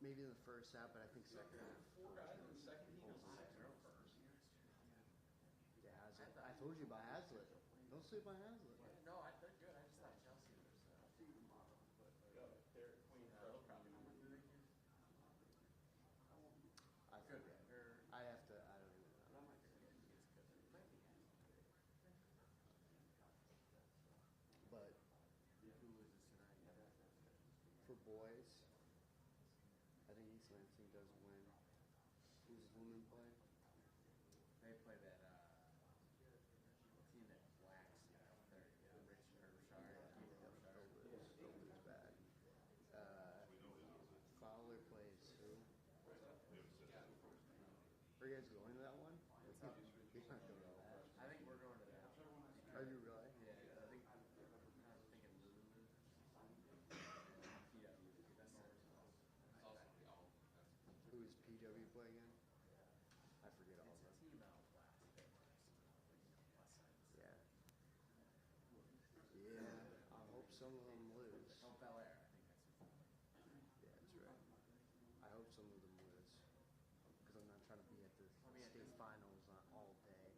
Maybe in the first half, but I think second half. 4 guys on the second team was 6-0 first. Yeah, Hazlitt. I told you about Hazlitt. Don't sleep on Hazlitt. No, they're good. I just thought Chelsea was. They're Queen. They'll probably win. I forget. I have to. I don't even know. But Who was this tonight? for boys, I think East Lansing does win. Who's women play? They play that team that blacks, Rich Herbshire. They'll lose bad. Fowler plays who? Are you guys going to that one? He's not going to that. I think we're going to that. Are you really? Yeah, I think I'm thinking Lululemon. Yeah, that's Who is PW play again? I forget all it's of a them. team out west. Yeah. Yeah. I hope some of them lose. Oh, Bel Air. I think that's Yeah, that's right. I hope some of them lose. Because I'm not trying to be at the state finals all day.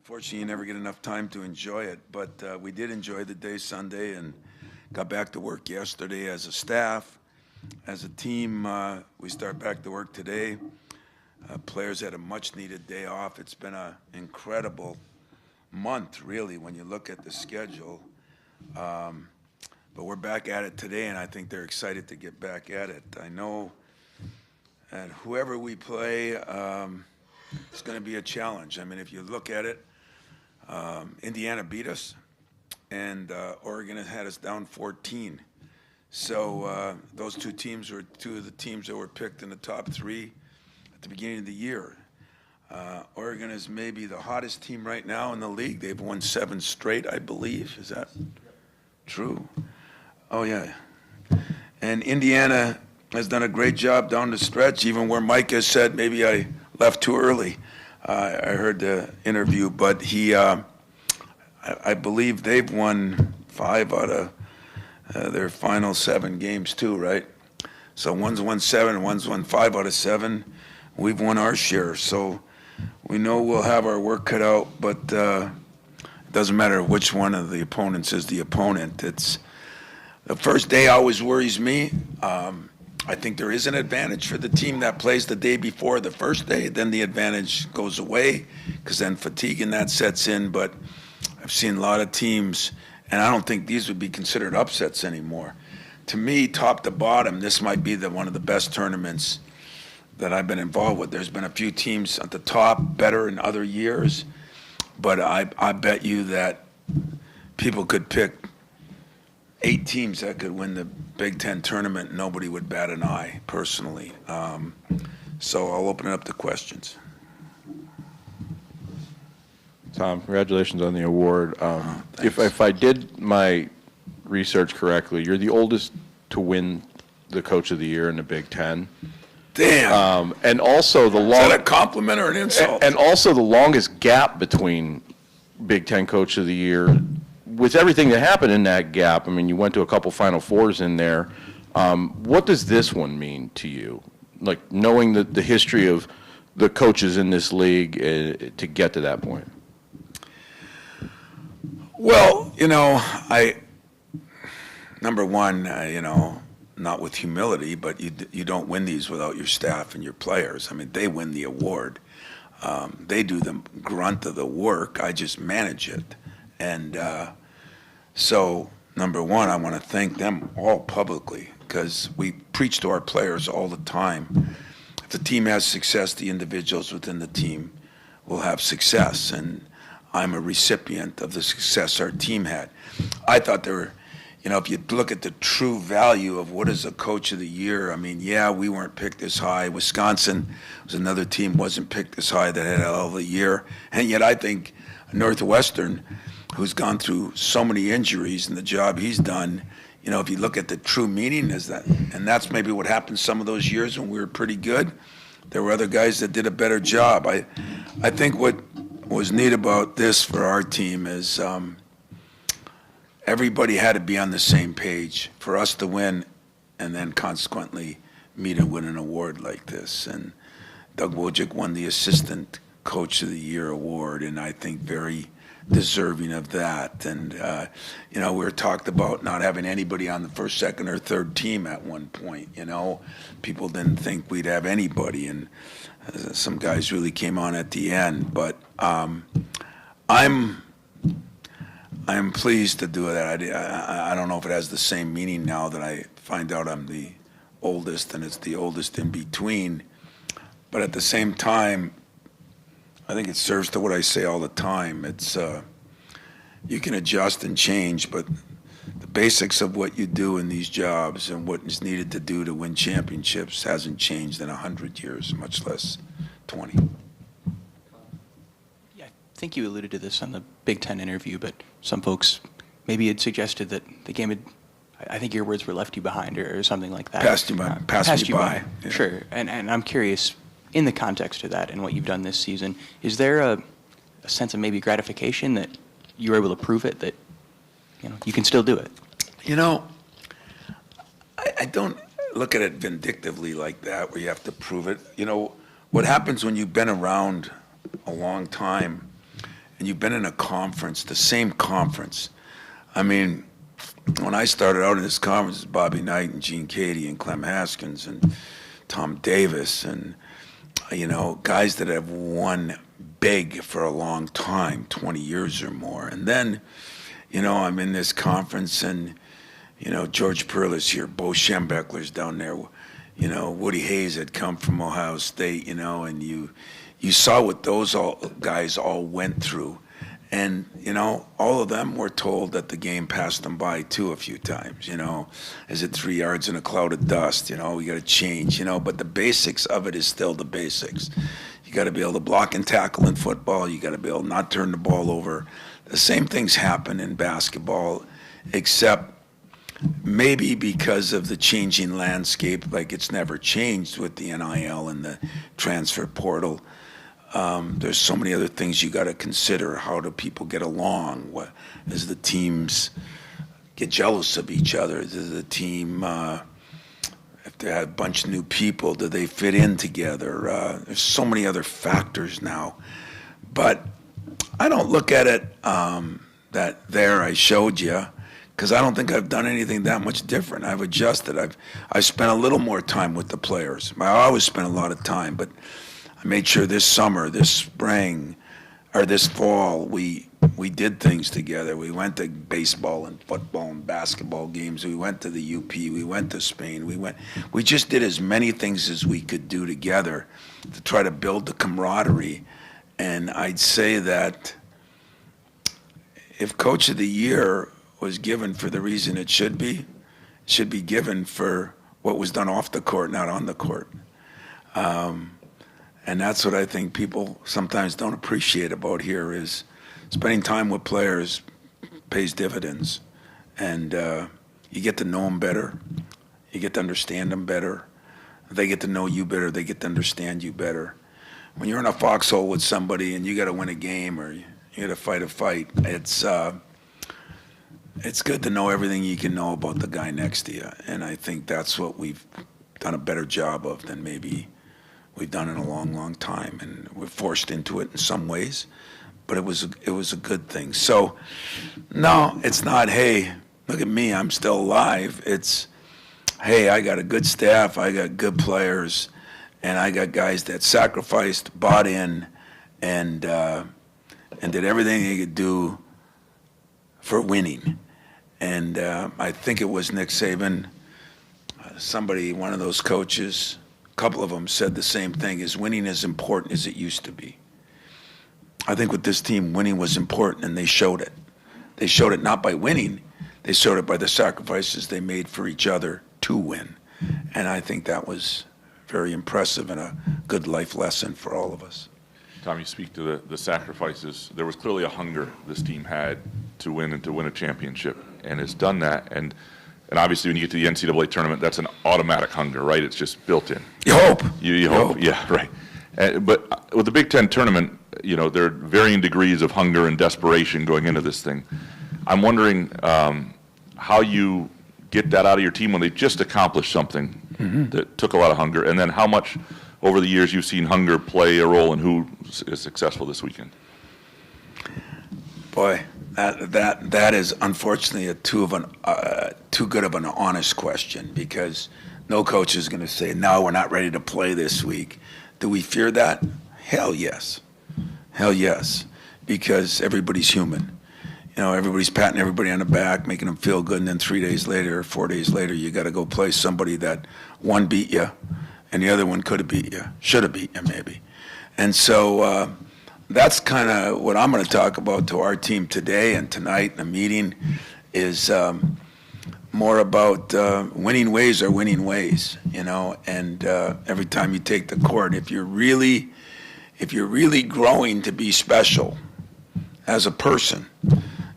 Fortunately, you never get enough time to enjoy it, but we did enjoy the day Sunday and got back to work yesterday as a staff. As a team, we start back to work today. Players had a much-needed day off. It's been an incredible month, really, when you look at the schedule. But we're back at it today, and I think they're excited to get back at it. I know that whoever we play, it's going to be a challenge. I mean, if you look at it, Indiana beat us, and Oregon had us down 14. So those two teams were two of the teams that were picked in the top three at the beginning of the year. Oregon is maybe the hottest team right now in the league. They've won 7 straight, I believe. Is that true? Oh, yeah. And Indiana has done a great job down the stretch, even where Mike has said maybe I left too early. I heard the interview, but I believe they've won 5 out of their final 7 games too, right? So one's won 7, one's won 5 out of 7. We've won our share, so we know we'll have our work cut out, but it doesn't matter which one of the opponents is the opponent. It's the first day always worries me. I think there is an advantage for the team that plays the day before the first day. Then the advantage goes away because then fatigue and that sets in. But I've seen a lot of teams, and I don't think these would be considered upsets anymore. To me, top to bottom, this might be one of the best tournaments that I've been involved with. There's been a few teams at the top better in other years, but I bet you that people could pick 8 teams that could win the Big Ten tournament, and nobody would bat an eye, personally. So I'll open it up to questions. Tom, congratulations on the award. If I did my research correctly, you're the oldest to win the Coach of the Year in the Big Ten. Damn. And also the Is that a compliment or an insult? and also the longest gap between Big Ten Coach of the Year. With everything that happened in that gap, I mean, you went to a couple Final Fours in there. What does this one mean to you? Like, knowing the history of the coaches in this league to get to that point? Well, number one, not with humility, but you don't win these without your staff and your players. I mean, they win the award. They do the grunt of the work. I just manage it. And so, number one, I want to thank them all publicly because we preach to our players all the time. If the team has success, the individuals within the team will have success. And I'm a recipient of the success our team had. I thought there were, if you look at the true value of what is a Coach of the Year, I mean, yeah, we weren't picked this high. Wisconsin was another team wasn't picked this high that had a hell of a year. And yet I think Northwestern, who's gone through so many injuries and the job he's done, if you look at the true meaning is that, and that's maybe what happened some of those years when we were pretty good. There were other guys that did a better job. I think what was neat about this for our team is everybody had to be on the same page for us to win and then consequently me to win an award like this. And Doug Wojcik won the Assistant Coach of the Year award, and I think very deserving of that. And, we were talked about not having anybody on the first, second, or third team at one point. People didn't think we'd have anybody, and some guys really came on at the end. But I'm pleased to do that. I don't know if it has the same meaning now that I find out I'm the oldest and it's the oldest in between. But at the same time, I think it serves to what I say all the time. It's you can adjust and change, but the basics of what you do in these jobs and what is needed to do to win championships hasn't changed in 100 years, much less 20. Yeah, I think you alluded to this on the Big Ten interview, but some folks maybe had suggested that the game had, I think your words were, left you behind or something like that. Passed you by. Passed me by. Yeah. Sure, and I'm curious, in the context of that and what you've done this season, is there a sense of maybe gratification that you were able to prove it, that you can still do it? I don't look at it vindictively like that, where you have to prove it. What happens when you've been around a long time and you've been in a conference, the same conference. I mean, when I started out in this conference, Bobby Knight and Gene Cady and Clem Haskins and Tom Davis and, guys that have won big for a long time, 20 years or more. And then, I'm in this conference and, George Perla's here, Bo Schembechler's down there, Woody Hayes had come from Ohio State, and you saw what those guys all went through. And, all of them were told that the game passed them by too a few times, Is it 3 yards in a cloud of dust? We got to change, but the basics of it is still the basics. You got to be able to block and tackle in football. You got to be able to not turn the ball over. The same things happen in basketball, except maybe because of the changing landscape, like it's never changed with the NIL and the transfer portal. There's so many other things you got to consider. How do people get along? What does the teams get jealous of each other? Does the team, if they have a bunch of new people, do they fit in together? There's so many other factors now. But I don't look at it that there I showed you, because I don't think I've done anything that much different. I've adjusted. I've spent a little more time with the players. I always spent a lot of time, but I made sure this summer, this spring, or this fall, we did things together. We went to baseball and football and basketball games. We went to the UP. We went to Spain. We just did as many things as we could do together to try to build the camaraderie. And I'd say that if Coach of the Year was given for the reason it should be given for what was done off the court, not on the court. And that's what I think people sometimes don't appreciate about here is spending time with players pays dividends. And you get to know them better. You get to understand them better. They get to know you better. They get to understand you better. When you're in a foxhole with somebody and you got to win a game or you got to fight a fight, it's good to know everything you can know about the guy next to you. And I think that's what we've done a better job of than maybe we've done in a long, long time. And we're forced into it in some ways, but it was a good thing. So, no, it's not, hey, look at me, I'm still alive. It's, hey, I got a good staff, I got good players, and I got guys that sacrificed, bought in, and did everything they could do for winning. And I think it was Nick Saban, one of those coaches, a couple of them said the same thing, is winning as important as it used to be. I think with this team, winning was important, and they showed it. They showed it not by winning, they showed it by the sacrifices they made for each other to win. And I think that was very impressive and a good life lesson for all of us. Tom, you speak to the sacrifices. There was clearly a hunger this team had to win and to win a championship, and it's done that. And obviously, when you get to the NCAA tournament, that's an automatic hunger, right? It's just built in. You hope. You hope. Yeah, right. But with the Big Ten tournament, there are varying degrees of hunger and desperation going into this thing. I'm wondering how you get that out of your team when they just accomplished something that took a lot of hunger, and then how much over the years you've seen hunger play a role in who is successful this weekend. Boy, that is unfortunately too good of an honest question, because no coach is going to say, no, we're not ready to play this week. Do we fear that? Hell yes. Hell yes, because everybody's human. Everybody's patting everybody on the back, making them feel good, and then 3 days later or 4 days later, you got to go play somebody that one beat you, and the other one could have beat you, should have beat you maybe. And so that's kind of what I'm going to talk about to our team today and tonight in the meeting is more about winning ways are winning ways, and every time you take the court, if you're really growing to be special as a person,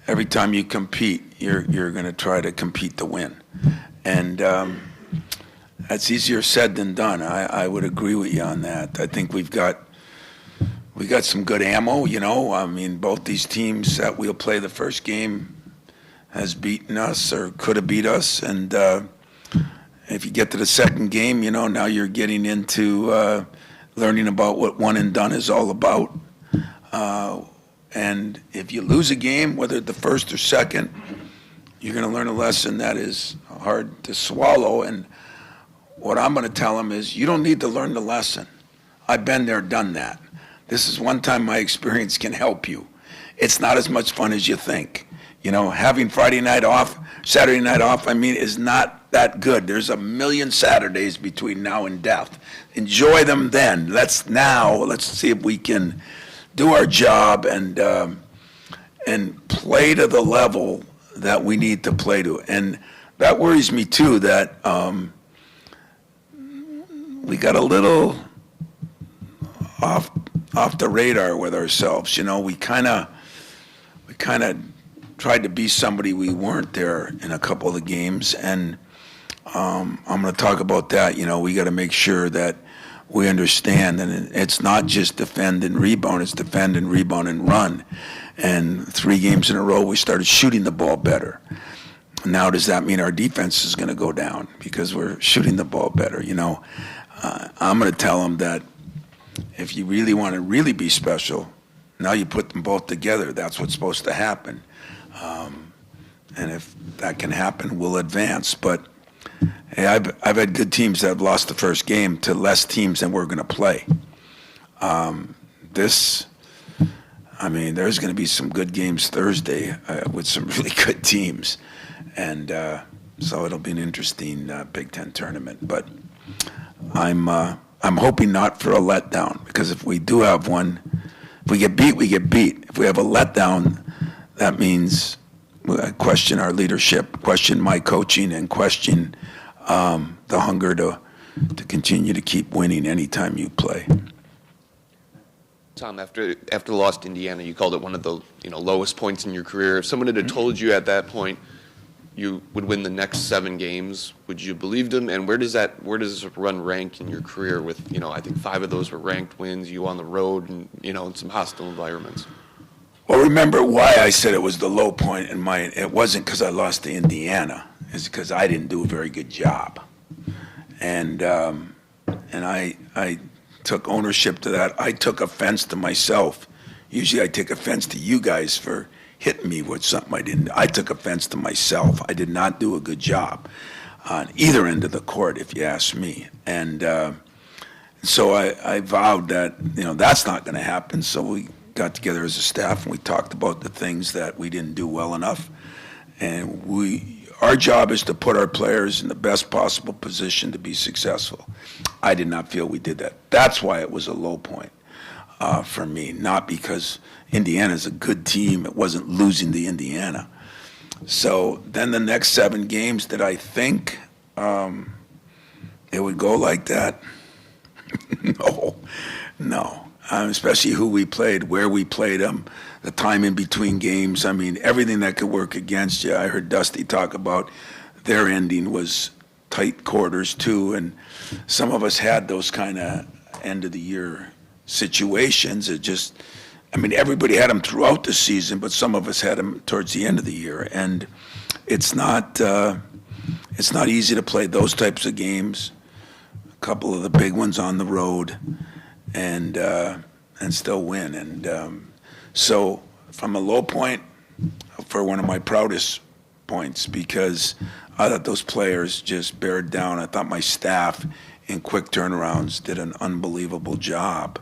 every time you compete, you're going to try to compete to win. And that's easier said than done. I would agree with you on that. I think we got some good ammo, I mean, both these teams that we'll play the first game has beaten us or could have beat us. And if you get to the second game, now you're getting into learning about what one and done is all about. And if you lose a game, whether the first or second, you're going to learn a lesson that is hard to swallow. And what I'm going to tell them is, you don't need to learn the lesson. I've been there, done that. This is one time my experience can help you. It's not as much fun as you think. You know, having Friday night off, Saturday night off, is not that good. There's a million Saturdays between now and death. Enjoy them then. Let's see if we can do our job and play to the level that we need to play to. And that worries me too, that we got a little off the radar with ourselves. You know, we kind of tried to be somebody we weren't there in a couple of the games, and I'm going to talk about that. You know, we got to make sure that we understand that it's not just defend and rebound, it's defend and rebound and run. And 3 games in a row, we started shooting the ball better. Now, does that mean our defense is going to go down because we're shooting the ball better? You know, I'm going to tell them that if you really want to really be special, now you put them both together. That's what's supposed to happen. And if that can happen, we'll advance. But hey, I've had good teams that have lost the first game to less teams than we're going to play. There's going to be some good games Thursday with some really good teams. And so it'll be an interesting Big Ten tournament. But I'm hoping not for a letdown, because if we do have one, if we get beat, we get beat. If we have a letdown, that means I question our leadership, question my coaching, and question the hunger to continue to keep winning anytime you play. Tom, after the loss to Indiana, you called it one of the lowest points in your career. If someone had told you at that point you would win the next 7 games, would you believe them? And where does this run rank in your career? With I think 5 of those were ranked wins. You on the road and in some hostile environments. Well, remember why I said it was the low point in mine. It wasn't because I lost to Indiana. It's because I didn't do a very good job, and I took ownership to that. I took offense to myself. Usually I take offense to you guys for hitting me with something I didn't. I took offense to myself. I did not do a good job on either end of the court, if you ask me. And so I vowed that that's not going to happen. So we got together as a staff and we talked about the things that we didn't do well enough. And our job is to put our players in the best possible position to be successful. I did not feel we did that. That's why it was a low point for me, not because Indiana's a good team. It wasn't losing to Indiana. So then the next 7 games, did I think it would go like that? No. Especially who we played, where we played them, the time in between games. Everything that could work against you. I heard Dusty talk about their ending was tight quarters too, and some of us had those kind of end of the year situations. It just, everybody had them throughout the season, but some of us had them towards the end of the year, and it's not easy to play those types of games. A couple of the big ones on the road. And still win. And so from a low point, for one of my proudest points, because I thought those players just bared down. I thought my staff in quick turnarounds did an unbelievable job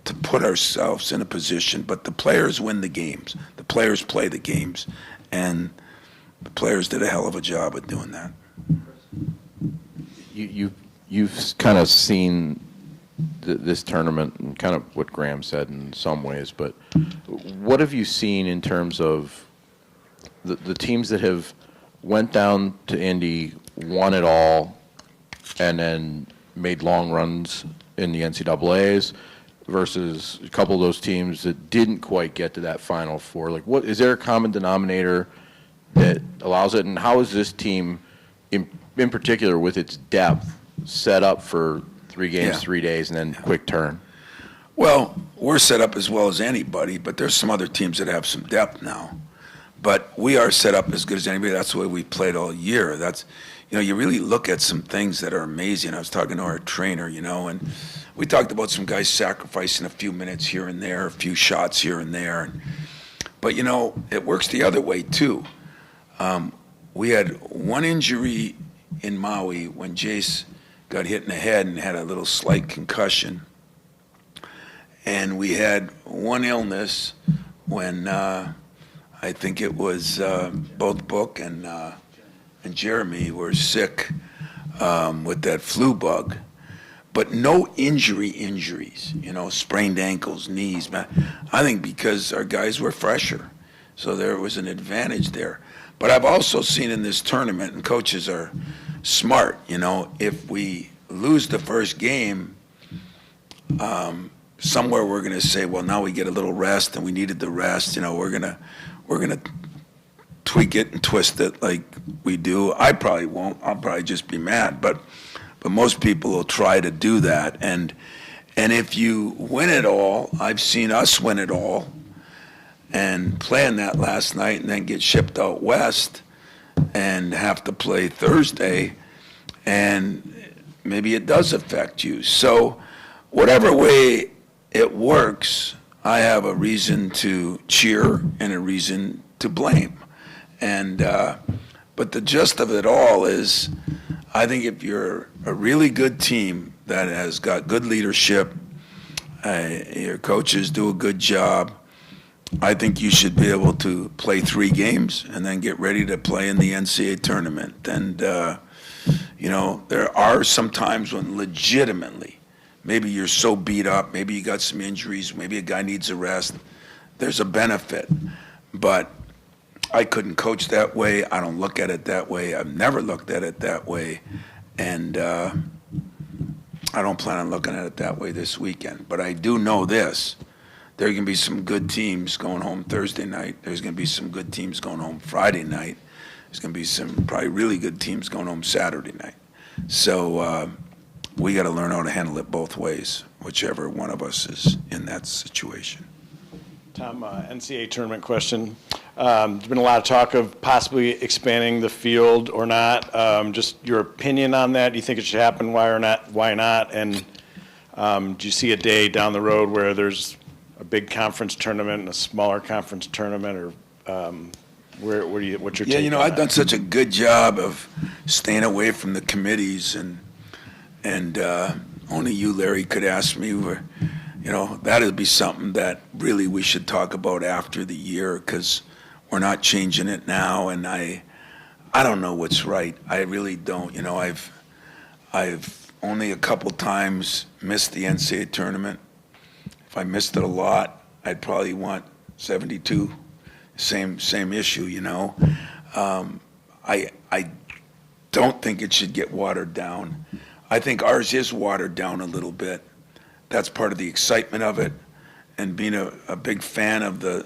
to put ourselves in a position. But the players win the games. The players play the games. And the players did a hell of a job at doing that. You've kind of seen this tournament and kind of what Graham said in some ways, but what have you seen in terms of the teams that have went down to Indy, won it all, and then made long runs in the NCAAs versus a couple of those teams that didn't quite get to that Final Four? Like, what is there a common denominator that allows it, and how is this team, in particular with its depth, set up for 3 games, 3 days, and then quick turn? Well, we're set up as well as anybody, but there's some other teams that have some depth now. But we are set up as good as anybody. That's the way we played all year. That's, you really look at some things that are amazing. I was talking to our trainer, and we talked about some guys sacrificing a few minutes here and there, a few shots here and there. But, it works the other way, too. We had one injury in Maui when Jace got hit in the head and had a little slight concussion. And we had one illness when I think it was both Book and Jeremy were sick with that flu bug. But no injuries, sprained ankles, knees. I think because our guys were fresher, so there was an advantage there. But I've also seen in this tournament, and coaches are smart, if we lose the first game, somewhere we're going to say, well, now we get a little rest, and we needed the rest. We're gonna tweak it and twist it like we do. I probably won't. I'll probably just be mad, but most people will try to do that. And if you win it all, I've seen us win it all and playing that last night and then get shipped out west and have to play Thursday, and maybe it does affect you. So whatever way it works, I have a reason to cheer and a reason to blame. And but the gist of it all is, I think if you're a really good team that has got good leadership, your coaches do a good job, I think you should be able to play 3 games and then get ready to play in the NCAA tournament. And, there are some times when legitimately, maybe you're so beat up, maybe you got some injuries, maybe a guy needs a rest, there's a benefit. But I couldn't coach that way. I don't look at it that way. I've never looked at it that way. And I don't plan on looking at it that way this weekend. But I do know this. There are going to be some good teams going home Thursday night. There's going to be some good teams going home Friday night. There's going to be some probably really good teams going home Saturday night. So we got to learn how to handle it both ways, whichever one of us is in that situation. Tom, NCAA tournament question. There's been a lot of talk of possibly expanding the field or not. Just your opinion on that. Do you think it should happen? Why or not? Why not? And do you see a day down the road where there's a big conference tournament and a smaller conference tournament, or what's your take on I've that? done such a good job of staying away from the committees, and only you, Larry, could ask me. That'd be something that really we should talk about after the year, because we're not changing it now, and I don't know what's right. I really don't. I've only a couple times missed the NCAA tournament. If I missed it a lot, I'd probably want 72. Same issue, I don't think it should get watered down. I think ours is watered down a little bit. That's part of the excitement of it, and being a big fan of the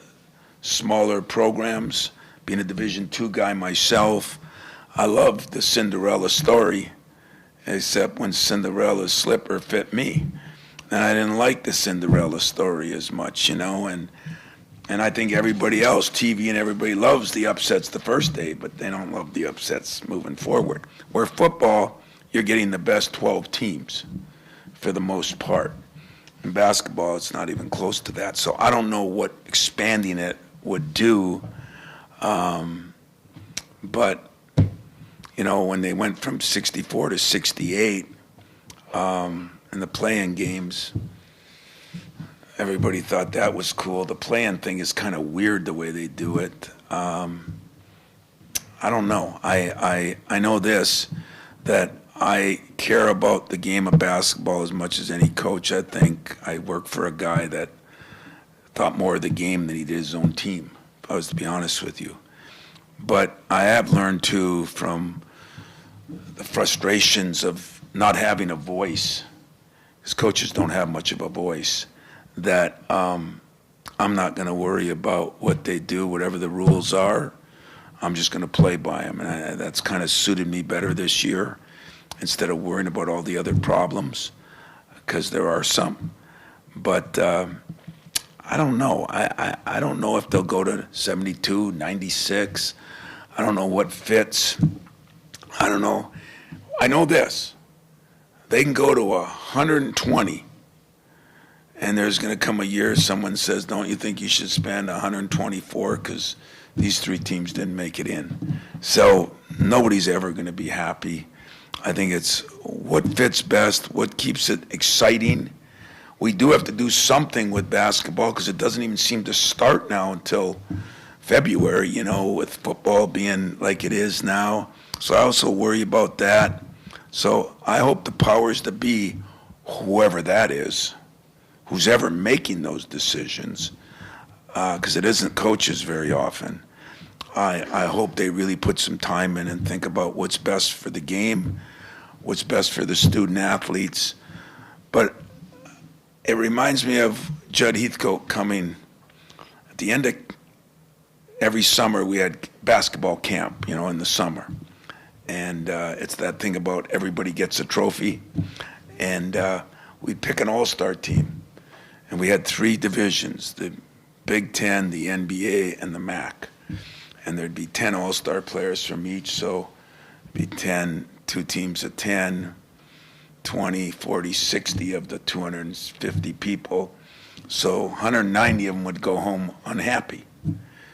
smaller programs, being a Division II guy myself, I love the Cinderella story, except when Cinderella's slipper fit me. And I didn't like the Cinderella story as much, and I think everybody else, TV and everybody, loves the upsets the first day, but they don't love the upsets moving forward. Where football, you're getting the best 12 teams for the most part. In basketball, it's not even close to that. So I don't know what expanding it would do. But, when they went from 64 to 68 in the play-in games, everybody thought that was cool. The play-in thing is kind of weird the way they do it. I don't know. I know this, that I care about the game of basketball as much as any coach. I think I work for a guy that thought more of the game than he did his own team, if I was to be honest with you. But I have learned, too, from the frustrations of not having a voice, because coaches don't have much of a voice, that I'm not going to worry about what they do, whatever the rules are. I'm just going to play by them. And that's kind of suited me better this year, instead of worrying about all the other problems, because there are some. But I don't know. I don't know if they'll go to 72, 96. I don't know what fits. I don't know. I know this. They can go to 120 And there's going to come a year someone says, don't you think you should spend 124 because these 3 teams didn't make it in? So nobody's ever going to be happy. I think it's what fits best, what keeps it exciting. We do have to do something with basketball because it doesn't even seem to start now until February, with football being like it is now. So I also worry about that. So I hope the powers that be, whoever that is, who's ever making those decisions, because it isn't coaches very often, I hope they really put some time in and think about what's best for the game, what's best for the student athletes. But it reminds me of Judd Heathcote coming at the end of every summer. We had basketball camp, in the summer. And it's that thing about everybody gets a trophy. And we'd pick an all-star team. And we had 3 divisions, the Big Ten, the NBA, and the MAC. And there'd be 10 all-star players from each, so it'd be 10, 2 teams of 10, 20, 40, 60 of the 250 people. So 190 of them would go home unhappy.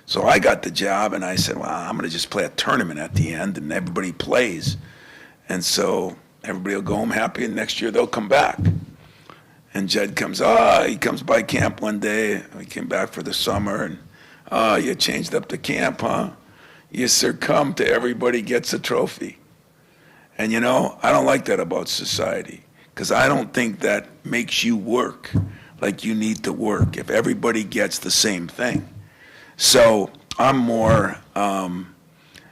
So I got the job, and I said, well, I'm going to just play a tournament at the end, and everybody plays. And so everybody will go home happy, and next year they'll come back. And Judd he comes by camp one day. We came back for the summer, and, you changed up the camp, huh? You succumb to everybody gets a trophy. And, I don't like that about society, because I don't think that makes you work like you need to work if everybody gets the same thing. So I'm more,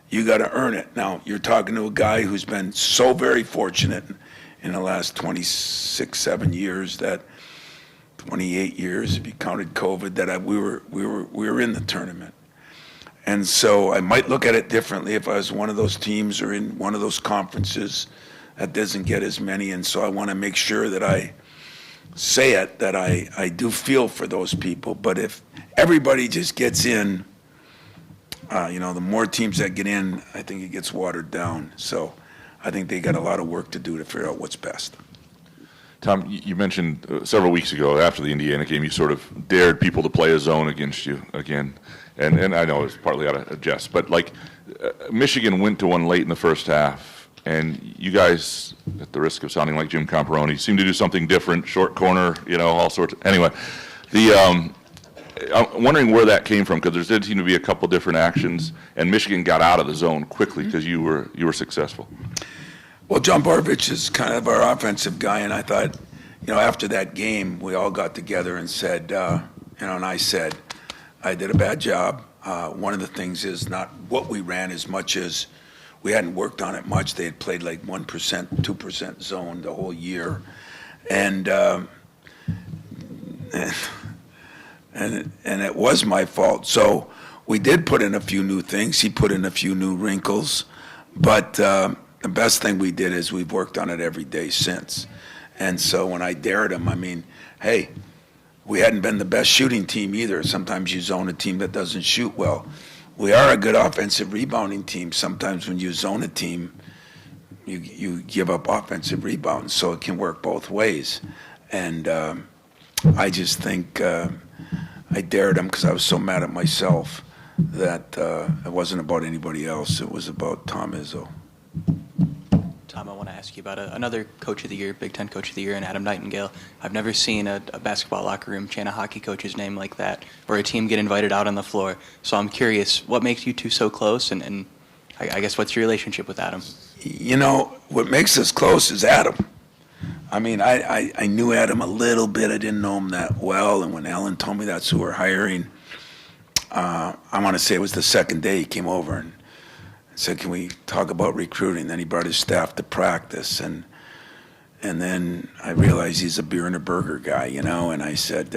you got to earn it. Now, you're talking to a guy who's been so very fortunate in the last 26, 7 years, that 28 years, if you counted COVID, that we were in the tournament. And so I might look at it differently if I was one of those teams or in one of those conferences that doesn't get as many. And so I want to make sure that I say it, that I do feel for those people. But if everybody just gets in, the more teams that get in, I think it gets watered down. So I think they got a lot of work to do to figure out what's best. Tom, you mentioned several weeks ago after the Indiana game, you sort of dared people to play a zone against you again. And I know it's partly out of jest, but Michigan went to one late in the first half, and you guys, at the risk of sounding like Jim Comparoni, seemed to do something different, short corner, all sorts of, anyway. I'm wondering where that came from, because there did seem to be a couple different actions, and Michigan got out of the zone quickly because you were successful. Well, John Barbich is kind of our offensive guy, and I thought, after that game, we all got together and said, and I said, I did a bad job. One of the things is not what we ran as much as we hadn't worked on it much. They had played like 1%, 2% zone the whole year. And it was my fault. So we did put in a few new things. He put in a few new wrinkles. But the best thing we did is we've worked on it every day since. And so when I dared him, hey, we hadn't been the best shooting team either. Sometimes you zone a team that doesn't shoot well. We are a good offensive rebounding team. Sometimes when you zone a team, you give up offensive rebounds, so it can work both ways. And I just think I dared him because I was so mad at myself that it wasn't about anybody else. It was about Tom Izzo. Tom, I want to ask you about another Coach of the Year, Big Ten Coach of the Year, and Adam Nightingale. I've never seen a basketball locker room chant a hockey coach's name like that, or a team get invited out on the floor. So I'm curious, what makes you two so close, and I guess what's your relationship with Adam? What makes us close is Adam. I knew Adam a little bit. I didn't know him that well, and when Ellen told me that's who we're hiring, I want to say it was the second day he came over and said, can we talk about recruiting? Then he brought his staff to practice, and then I realized he's a beer and a burger guy, and I said,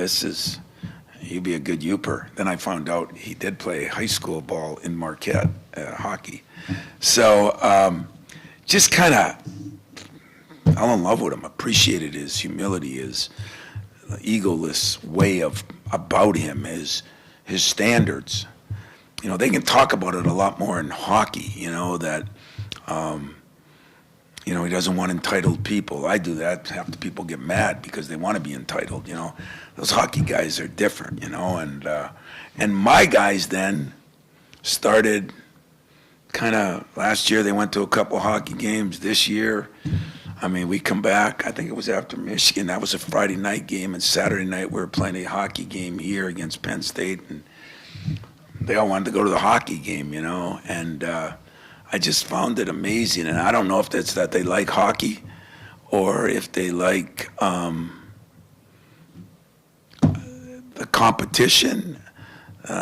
he'd be a good Youper. Then I found out he did play high school ball in Marquette, hockey. So just kind of fell in love with him, appreciated his humility, his egoless way about him, his standards. They can talk about it a lot more in hockey, that you know, he doesn't want entitled people. I do that. Half the people get mad because they want to be entitled, you know. Those hockey guys are different, you know, and my guys then started kind of, last year they went to a couple hockey games. This year, I mean, we come back, I think it was after Michigan. That was a Friday night game, and Saturday night we were playing a hockey game here against Penn State, and they all wanted to go to the hockey game, you know, and I just found it amazing. And I don't know if that's that they like hockey or if they like the competition.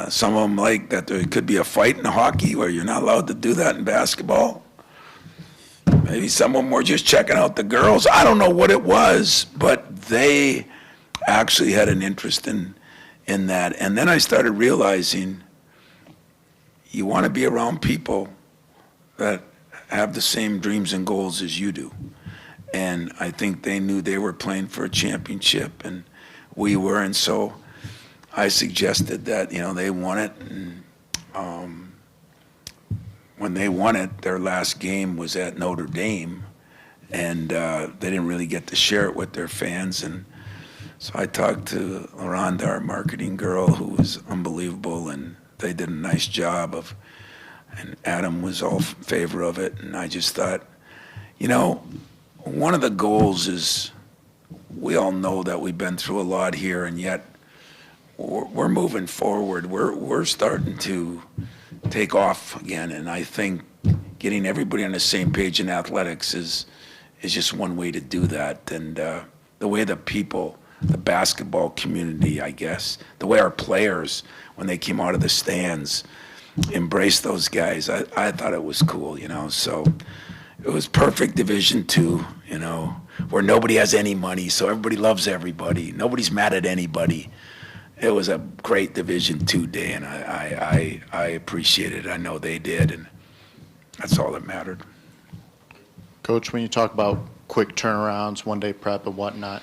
Some of them like that there could be a fight in hockey where you're not allowed to do that in basketball. Maybe some of them were just checking out the girls. I don't know what it was, but they actually had an interest in that. And then I started realizing you want to be around people that have the same dreams and goals as you do. And I think they knew they were playing for a championship, and we were. And so I suggested that, you know, they won it. And when they won it, their last game was at Notre Dame, and they didn't really get to share it with their fans. And so I talked to Rhonda, our marketing girl, who was unbelievable, and they did a nice job of, and Adam was all in favor of it. And I just thought, you know, one of the goals is, we all know that we've been through a lot here, and yet we're moving forward. We're starting to take off again, and I think getting everybody on the same page in athletics is just one way to do that. And the way the people, the basketball community, I guess, the way our players, when they came out of the stands, embraced those guys, I thought it was cool, you know. So it was perfect Division II, you know, where nobody has any money, so everybody loves everybody. Nobody's mad at anybody. It was a great Division II day, and I appreciated it. I know they did, and that's all that mattered. Coach, when you talk about quick turnarounds, one-day prep and whatnot,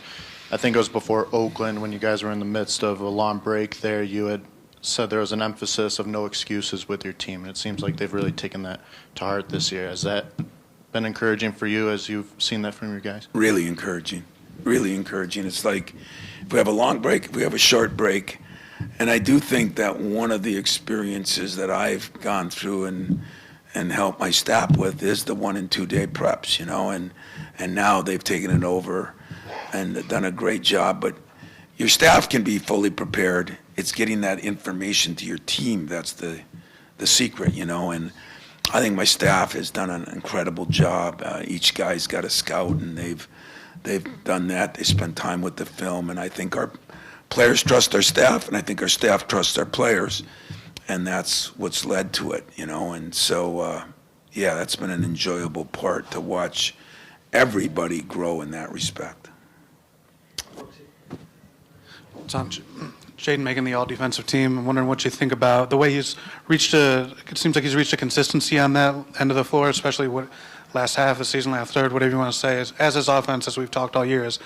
I think it was before Oakland when you guys were in the midst of a long break there, you had said there was an emphasis of no excuses with your team, and it seems like they've really taken that to heart this year. Has that been encouraging for you as you've seen that from your guys? Really encouraging. Really encouraging. It's like if we have a long break, if we have a short break, and I do think that one of the experiences that I've gone through and helped my staff with is the 1 and 2 day preps, you know, and now they've taken it over and done a great job. But your staff can be fully prepared. It's getting that information to your team that's the secret, you know. And I think my staff has done an incredible job. Each guy's got a scout, and they've done that. They spend time with the film, and I think our players trust our staff, and I think our staff trusts our players, and that's what's led to it, you know. And so, yeah, that's been an enjoyable part to watch everybody grow in that respect. Tom, Jaden making the all-defensive team. I'm wondering what you think about the way he's reached it seems like he's reached a consistency on that end of the floor, especially what last half of the season, last third, whatever you want to say, as his offense, as we've talked all year, has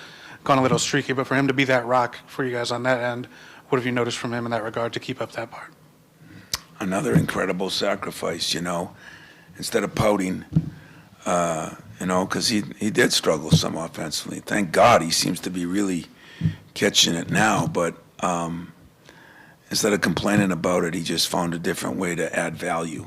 gone a little streaky. But for him to be that rock for you guys on that end, what have you noticed from him in that regard to keep up that part? Another incredible sacrifice, you know, instead of pouting, you know, because he did struggle some offensively. Thank God he seems to be really catching it now, but instead of complaining about it, he just found a different way to add value.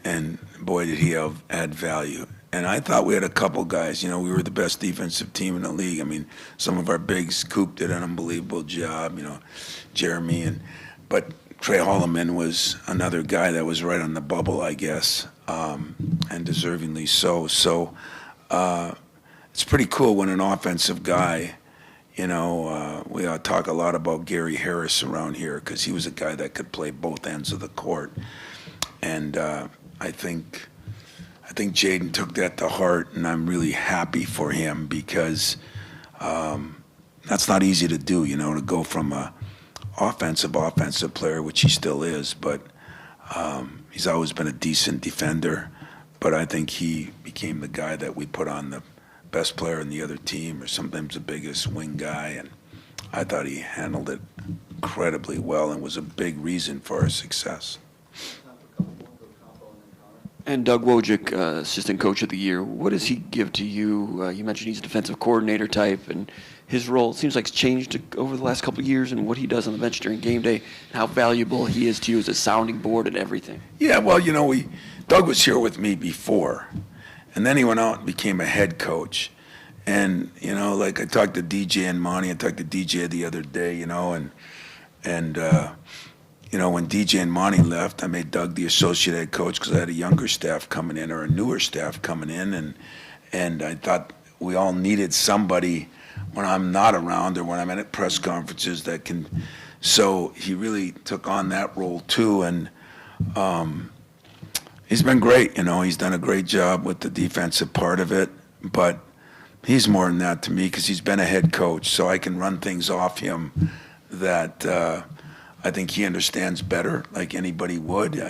And boy, did he add value. And I thought we had a couple guys, you know, we were the best defensive team in the league. I mean, some of our bigs, Coop did an unbelievable job, you know, Jeremy, but Trey Holloman was another guy that was right on the bubble, I guess, and deservingly so. So it's pretty cool when an offensive guy, you know, we talk a lot about Gary Harris around here because he was a guy that could play both ends of the court. And I think Jaden took that to heart, and I'm really happy for him because that's not easy to do, you know, to go from a offensive player, which he still is, but he's always been a decent defender. But I think he became the guy that we put on the best player in the other team, or sometimes the biggest wing guy, and I thought he handled it incredibly well and was a big reason for our success. And Doug Wojcik, assistant coach of the year, what does he give to you? You mentioned he's a defensive coordinator type, and his role seems like it's changed over the last couple of years, and what he does on the bench during game day, and how valuable he is to you as a sounding board and everything. Yeah, well, Doug was here with me before, and then he went out and became a head coach. And, like I talked to DJ and Monty, I talked to DJ the other day, and when DJ and Monty left, I made Doug the associate head coach because I had a younger staff coming in or a newer staff coming in, and I thought we all needed somebody when I'm not around or when I'm at press conferences that can. So he really took on that role too, and he's been great. He's done a great job with the defensive part of it, but he's more than that to me because he's been a head coach, so I can run things off him that I think he understands better, like anybody would.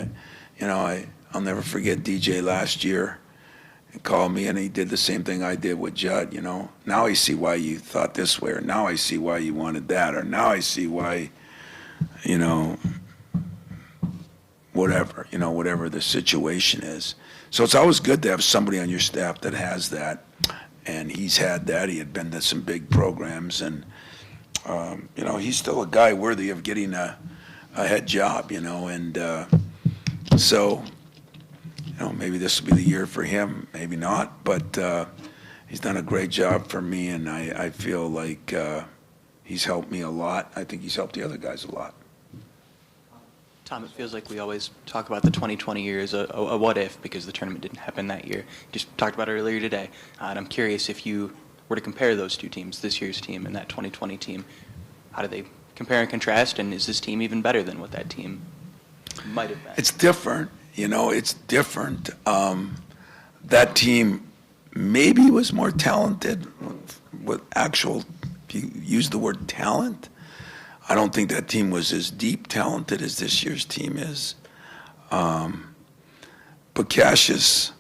I'll never forget DJ last year. He called me and he did the same thing I did with Judd. Now I see why you thought this way, or now I see why you wanted that, or now I see why, whatever the situation is. So it's always good to have somebody on your staff that has that. And he's had that. He had been to some big programs, and he's still a guy worthy of getting a head job. And so maybe this will be the year for him, maybe not. But he's done a great job for me, and I feel like he's helped me a lot. I think he's helped the other guys a lot. Tom, it feels like we always talk about the 2020 year as a what if because the tournament didn't happen that year. Just talked about it earlier today. And I'm curious if you were to compare those two teams, this year's team and that 2020 team, how do they compare and contrast? And is this team even better than what that team might have been? It's different. It's different. That team maybe was more talented with actual, if you use the word talent. I don't think that team was as deep talented as this year's team is. But Cassius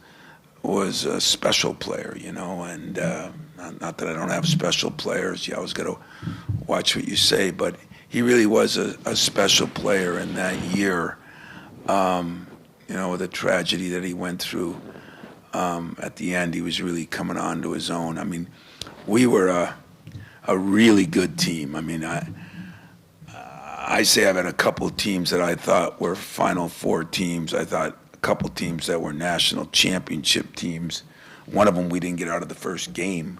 was a special player, and not that I don't have special players. You always got to watch what you say, but he really was a special player in that year, with the tragedy that he went through. At the end, he was really coming on to his own. I mean, we were a really good team. I mean, I say I've had a couple of teams that I thought were Final Four teams. I thought a couple of teams that were national championship teams. One of them we didn't get out of the first game.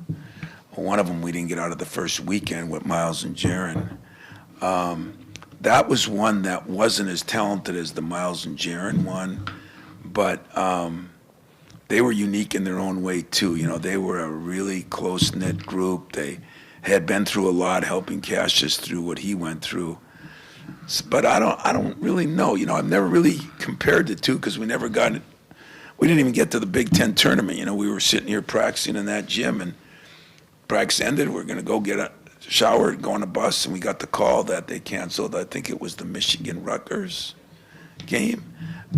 One of them we didn't get out of the first weekend with Miles and Jaron. That was one that wasn't as talented as the Miles and Jaron one, but they were unique in their own way too. They were a really close-knit group. They had been through a lot, helping Cassius through what he went through. But I don't really know. I've never really compared the two because we didn't even get to the Big Ten tournament. We were sitting here practicing in that gym, and practice ended. We're going to go get a shower and go on a bus, and we got the call that they canceled. I think it was the Michigan-Rutgers game,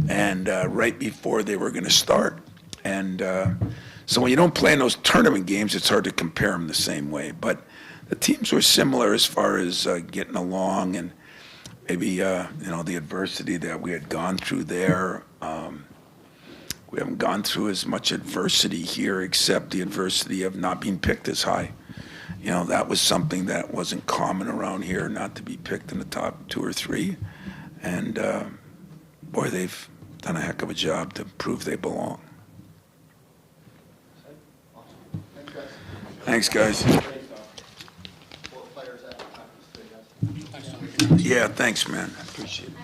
and right before they were going to start. And so when you don't play in those tournament games, it's hard to compare them the same way. But the teams were similar as far as getting along and maybe, the adversity that we had gone through there. We haven't gone through as much adversity here except the adversity of not being picked as high. That was something that wasn't common around here, not to be picked in the top 2 or 3. And, boy, they've done a heck of a job to prove they belong. Thanks, guys. Yeah, thanks, man. I appreciate it.